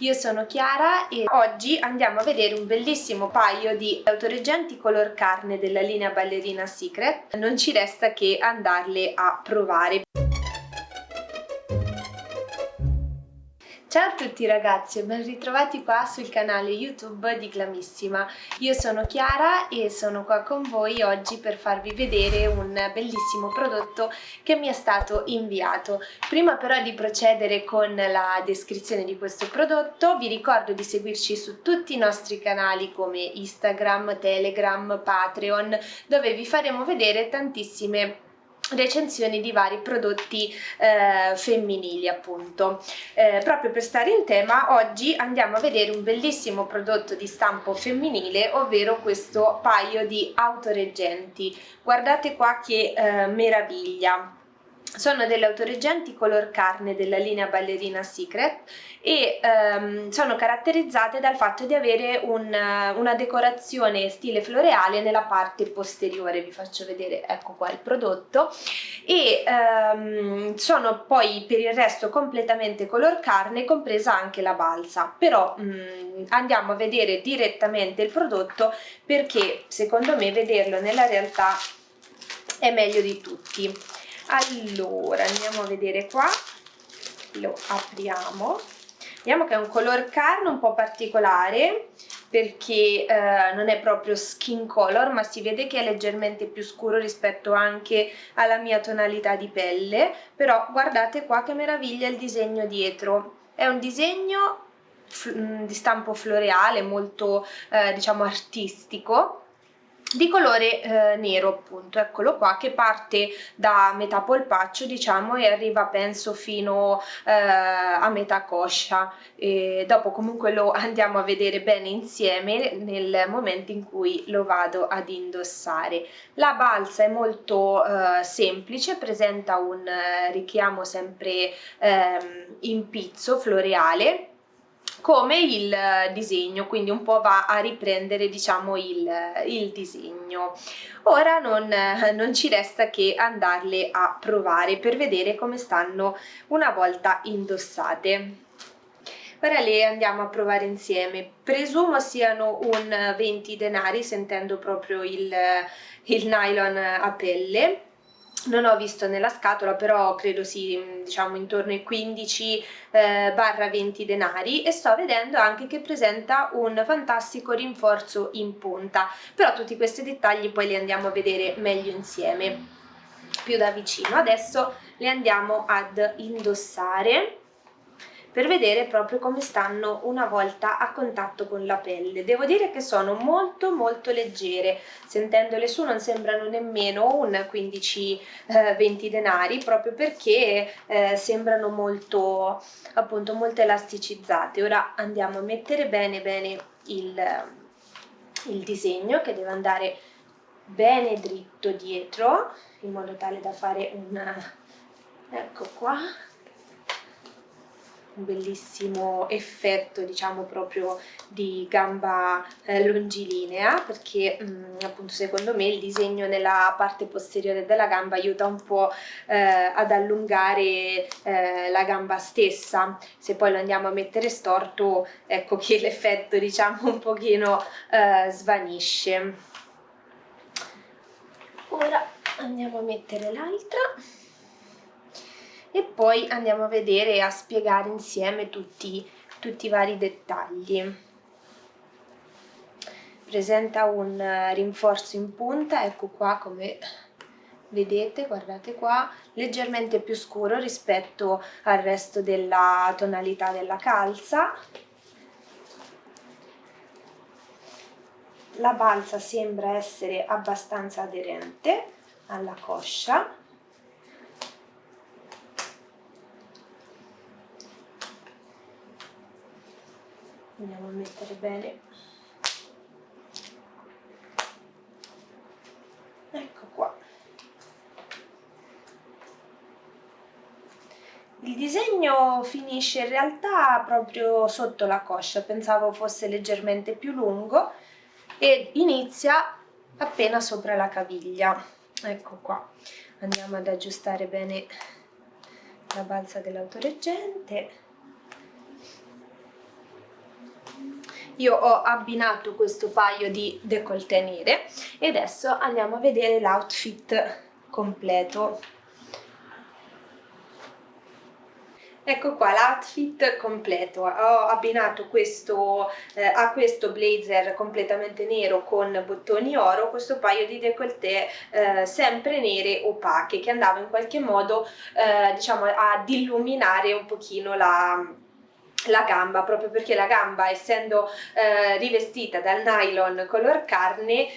Io sono Chiara e oggi andiamo a vedere un bellissimo paio di autoreggenti color carne della linea Ballerina Secret. Non ci resta che andarle a provare. Ciao a tutti ragazzi e ben ritrovati qua sul canale YouTube di Glamissima. Io sono Chiara e sono qua con voi oggi per farvi vedere un bellissimo prodotto che mi è stato inviato. Prima però di procedere con la descrizione di questo prodotto vi ricordo di seguirci su tutti i nostri canali come Instagram, Telegram, Patreon, dove vi faremo vedere tantissime recensioni di vari prodotti femminili, appunto. Proprio per stare in tema, oggi andiamo a vedere un bellissimo prodotto di stampo femminile, ovvero questo paio di autoreggenti. Guardate qua che meraviglia! Sono delle autoreggenti color carne della linea Ballerina Secret e sono caratterizzate dal fatto di avere una decorazione stile floreale nella parte posteriore. Vi faccio vedere, ecco qua il prodotto, e sono poi per il resto completamente color carne, compresa anche la balsa. Però andiamo a vedere direttamente il prodotto, perché secondo me vederlo nella realtà è meglio di tutti. Allora andiamo a vedere qua, lo apriamo, vediamo che è un color carne un po' particolare, perché non è proprio skin color, ma si vede che è leggermente più scuro rispetto anche alla mia tonalità di pelle. Però guardate qua che meraviglia il disegno dietro, è un disegno di stampo floreale molto diciamo artistico, di colore nero, appunto. Eccolo qua, che parte da metà polpaccio, diciamo, e arriva penso fino a metà coscia. E dopo comunque lo andiamo a vedere bene insieme nel momento in cui lo vado ad indossare. La balsa è molto semplice, presenta un richiamo sempre in pizzo floreale come il disegno, quindi un po' va a riprendere, diciamo, il disegno. Ora non ci resta che andarle a provare per vedere come stanno una volta indossate. Ora le andiamo a provare insieme. Presumo siano un 20 denari, sentendo proprio il nylon a pelle. Non ho visto nella scatola, però credo sì, diciamo intorno ai 15-20 denari, e sto vedendo anche che presenta un fantastico rinforzo in punta. Però tutti questi dettagli poi li andiamo a vedere meglio insieme, più da vicino. Adesso le andiamo ad indossare per vedere proprio come stanno una volta a contatto con la pelle. Devo dire che sono molto molto leggere, sentendole su non sembrano nemmeno un 15-20 denari, proprio perché sembrano molto, appunto, molto elasticizzate. Ora andiamo a mettere bene bene il disegno, che deve andare bene dritto dietro, in modo tale da fare ecco qua, un bellissimo effetto, diciamo, proprio di gamba longilinea, perché appunto secondo me il disegno nella parte posteriore della gamba aiuta un po' ad allungare la gamba stessa. Se poi lo andiamo a mettere storto, ecco che l'effetto, diciamo, un pochino svanisce. Ora andiamo a mettere l'altra e poi andiamo a vedere e a spiegare insieme tutti i vari dettagli. Presenta un rinforzo in punta, ecco qua, come vedete, guardate qua, leggermente più scuro rispetto al resto della tonalità della calza. La balsa sembra essere abbastanza aderente alla coscia. Andiamo a mettere bene, ecco qua. Il disegno finisce in realtà proprio sotto la coscia, pensavo fosse leggermente più lungo, e inizia appena sopra la caviglia. Ecco qua. Andiamo ad aggiustare bene la balsa dell'autoreggente. Io ho abbinato questo paio di décolleté nere e adesso andiamo a vedere l'outfit completo. Ecco qua l'outfit completo. Ho abbinato questo a questo blazer completamente nero con bottoni oro, questo paio di décolleté sempre nere opache, che andava in qualche modo diciamo ad illuminare un pochino la gamba, proprio perché la gamba, essendo rivestita dal nylon color carne,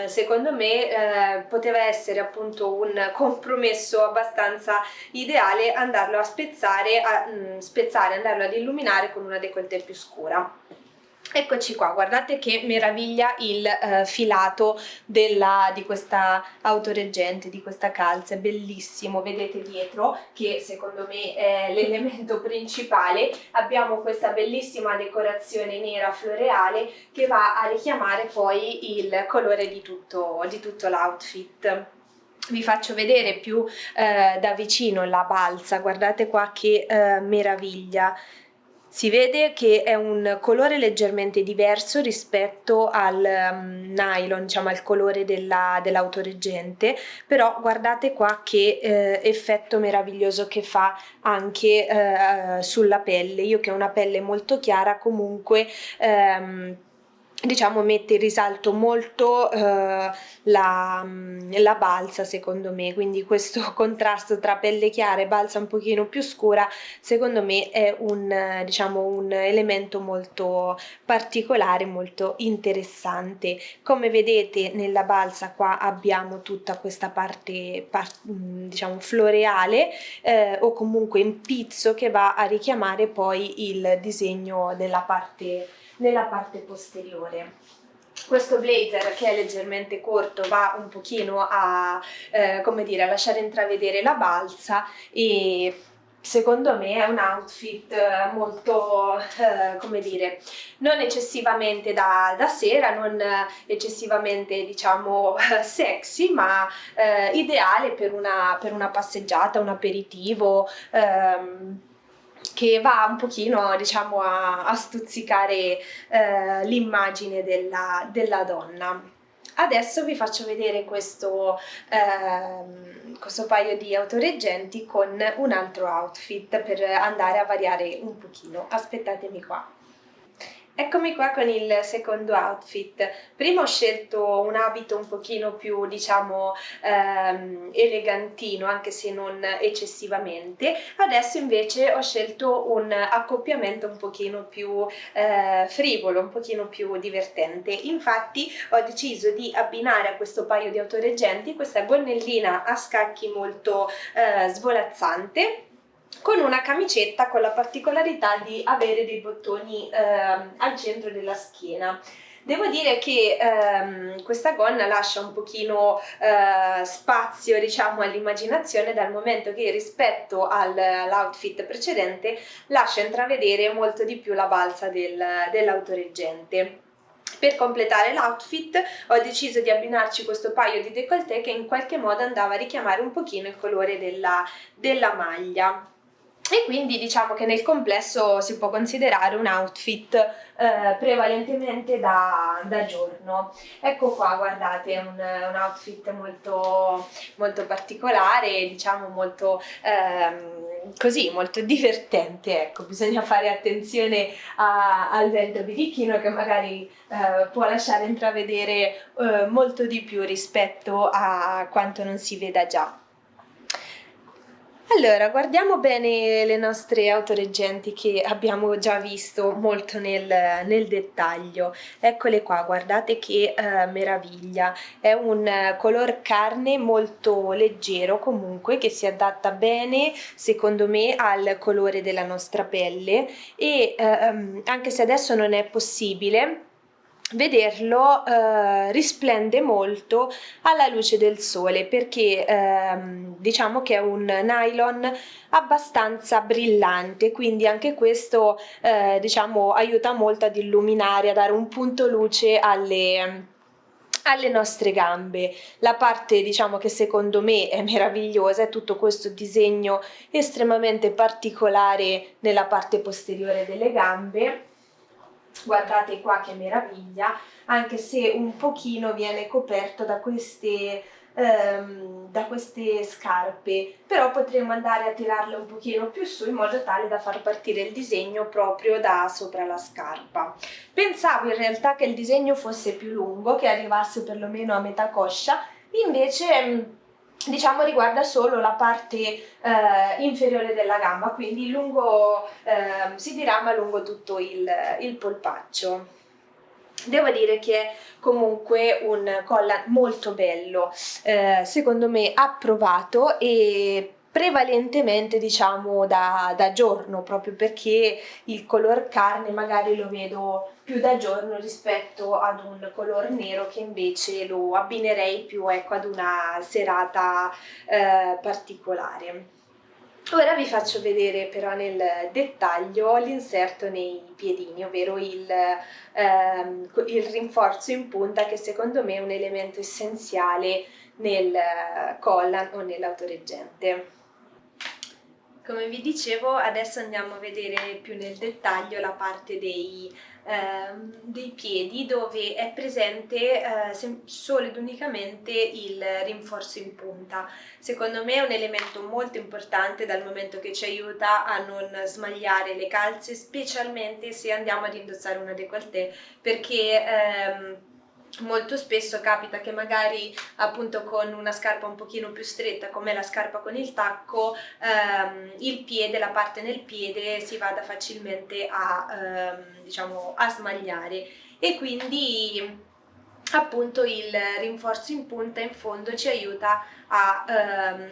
secondo me poteva essere appunto un compromesso abbastanza ideale andarlo a spezzare, andarlo ad illuminare con una décolleté più scura. Eccoci qua, guardate che meraviglia il filato di questa autoreggente, di questa calza, è bellissimo. Vedete dietro che secondo me è l'elemento principale, abbiamo questa bellissima decorazione nera floreale che va a richiamare poi il colore di tutto l'outfit. Vi faccio vedere più da vicino la balza, guardate qua che meraviglia. Si vede che è un colore leggermente diverso rispetto al nylon, diciamo al colore dell'autoreggente, però guardate qua che effetto meraviglioso che fa anche sulla pelle. Io che ho una pelle molto chiara comunque diciamo mette in risalto molto la balza secondo me, quindi questo contrasto tra pelle chiara e balza un pochino più scura secondo me è diciamo un elemento molto particolare, molto interessante. Come vedete nella balza qua abbiamo tutta questa parte diciamo floreale o comunque in pizzo che va a richiamare poi il disegno nella parte posteriore. Questo blazer, che è leggermente corto, va un pochino a come dire, a lasciare intravedere la balza e secondo me è un outfit molto come dire, non eccessivamente da sera, non eccessivamente diciamo sexy, ma ideale per una passeggiata, un aperitivo che va un pochino diciamo a stuzzicare l'immagine della donna. Adesso vi faccio vedere questo paio di autoreggenti con un altro outfit per andare a variare un pochino. Aspettatemi qua. Eccomi qua con il secondo outfit. Prima ho scelto un abito un pochino più, diciamo, elegantino, anche se non eccessivamente. Adesso invece ho scelto un accoppiamento un pochino più frivolo, un pochino più divertente. Infatti ho deciso di abbinare a questo paio di autoreggenti questa gonnellina a scacchi molto svolazzante, con una camicetta con la particolarità di avere dei bottoni al centro della schiena. Devo dire che questa gonna lascia un pochino spazio, diciamo, all'immaginazione, dal momento che rispetto all'outfit precedente lascia intravedere molto di più la balza dell'autoreggente. Per completare l'outfit ho deciso di abbinarci questo paio di décolleté che in qualche modo andava a richiamare un pochino il colore della maglia. E quindi diciamo che nel complesso si può considerare un outfit prevalentemente da giorno. Ecco qua, guardate, un outfit molto, molto particolare, diciamo molto così, molto divertente. Ecco, bisogna fare attenzione al vento birichino che magari può lasciare intravedere molto di più rispetto a quanto non si veda già. Allora, guardiamo bene le nostre autoreggenti che abbiamo già visto molto nel dettaglio. Eccole qua, guardate che meraviglia. È un color carne molto leggero comunque, che si adatta bene secondo me al colore della nostra pelle e anche se adesso non è possibile vederlo, risplende molto alla luce del sole, perché diciamo che è un nylon abbastanza brillante, quindi anche questo diciamo aiuta molto ad illuminare, a dare un punto luce alle nostre gambe. La parte diciamo che secondo me è meravigliosa è tutto questo disegno estremamente particolare nella parte posteriore delle gambe, Guardate qua che meraviglia, anche se un pochino viene coperto da queste scarpe, però potremmo andare a tirarle un pochino più su in modo tale da far partire il disegno proprio da sopra la scarpa. Pensavo in realtà che il disegno fosse più lungo, che arrivasse perlomeno a metà coscia, invece diciamo riguarda solo la parte inferiore della gamba, quindi si dirama lungo tutto il polpaccio. Devo dire che è comunque un collant molto bello, secondo me approvato e prevalentemente diciamo da giorno, proprio perché il color carne magari lo vedo più da giorno rispetto ad un color nero che invece lo abbinerei più, ecco, ad una serata particolare. Ora vi faccio vedere però nel dettaglio l'inserto nei piedini, ovvero il rinforzo in punta, che secondo me è un elemento essenziale nel collant o nell'autoreggente. Come vi dicevo, adesso andiamo a vedere più nel dettaglio la parte dei piedi, dove è presente solo ed unicamente il rinforzo in punta. Secondo me è un elemento molto importante, dal momento che ci aiuta a non smagliare le calze, specialmente se andiamo ad indossare una décolleté, perché molto spesso capita che magari appunto con una scarpa un pochino più stretta, come la scarpa con il tacco, il piede, la parte nel piede si vada facilmente diciamo, a smagliare, e quindi appunto il rinforzo in punta in fondo ci aiuta a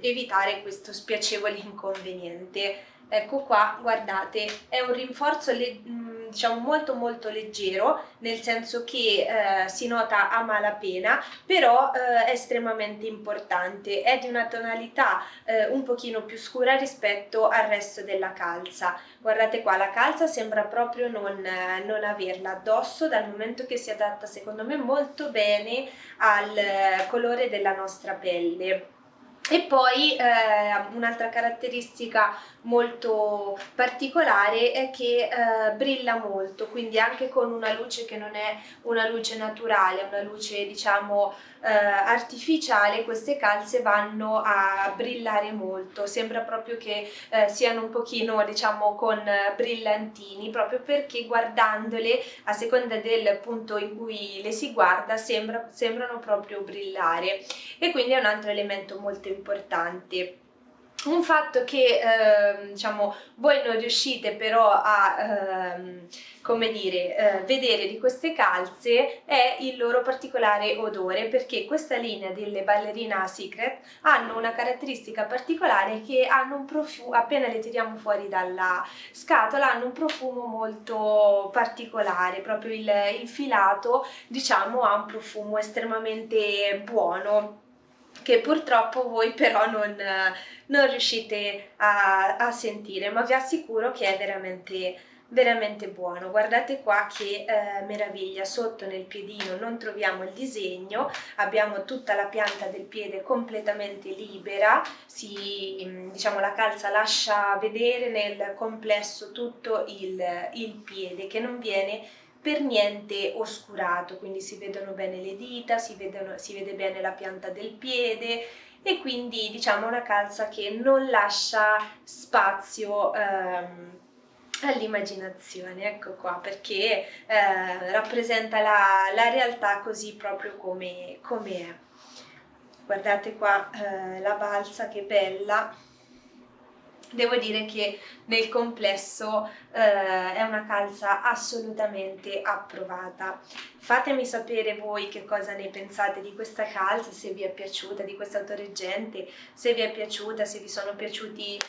evitare questo spiacevole inconveniente. Ecco qua, guardate, è un rinforzo diciamo molto molto leggero, nel senso che si nota a malapena, però è estremamente importante. È di una tonalità un pochino più scura rispetto al resto della calza. Guardate qua, la calza sembra proprio non averla addosso, dal momento che si adatta secondo me molto bene al colore della nostra pelle. E poi un'altra caratteristica molto particolare è che brilla molto, quindi anche con una luce che non è una luce naturale, una luce diciamo artificiale, queste calze vanno a brillare molto, sembra proprio che siano un pochino diciamo con brillantini, proprio perché guardandole a seconda del punto in cui le si guarda sembrano proprio brillare, e quindi è un altro elemento molto importante. Un fatto che diciamo voi non riuscite però a come dire, vedere di queste calze è il loro particolare odore, perché questa linea delle ballerina Secret hanno una caratteristica particolare, che hanno un profumo, appena le tiriamo fuori dalla scatola, hanno un profumo molto particolare, proprio il filato diciamo ha un profumo estremamente buono, che purtroppo voi però non riuscite a sentire, ma vi assicuro che è veramente buono. Guardate qua che meraviglia, sotto nel piedino non troviamo il disegno, abbiamo tutta la pianta del piede completamente libera, diciamo la calza lascia vedere nel complesso tutto il piede, che non viene per niente oscurato, quindi si vedono bene le dita, si vede bene la pianta del piede, e quindi diciamo una calza che non lascia spazio all'immaginazione, ecco qua, perché rappresenta la realtà così proprio come è. Guardate qua la balza, che bella. Devo dire che nel complesso è una calza assolutamente approvata. Fatemi sapere voi che cosa ne pensate di questa calza, se vi è piaciuta, di questa autoreggente, se vi è piaciuta, se vi sono piaciuti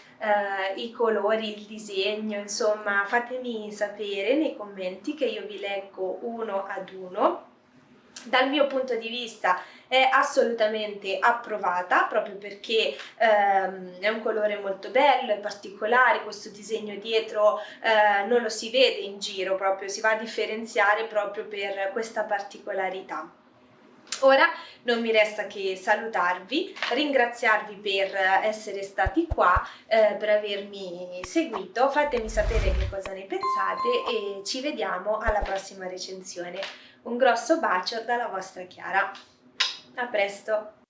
i colori, il disegno, insomma fatemi sapere nei commenti, che io vi leggo uno ad uno. Dal mio punto di vista è assolutamente approvata, proprio perché è un colore molto bello, è particolare, questo disegno dietro non lo si vede in giro, proprio si va a differenziare proprio per questa particolarità. Ora non mi resta che salutarvi, ringraziarvi per essere stati qua, per avermi seguito. Fatemi sapere che cosa ne pensate e ci vediamo alla prossima recensione. Un grosso bacio dalla vostra Chiara. A presto!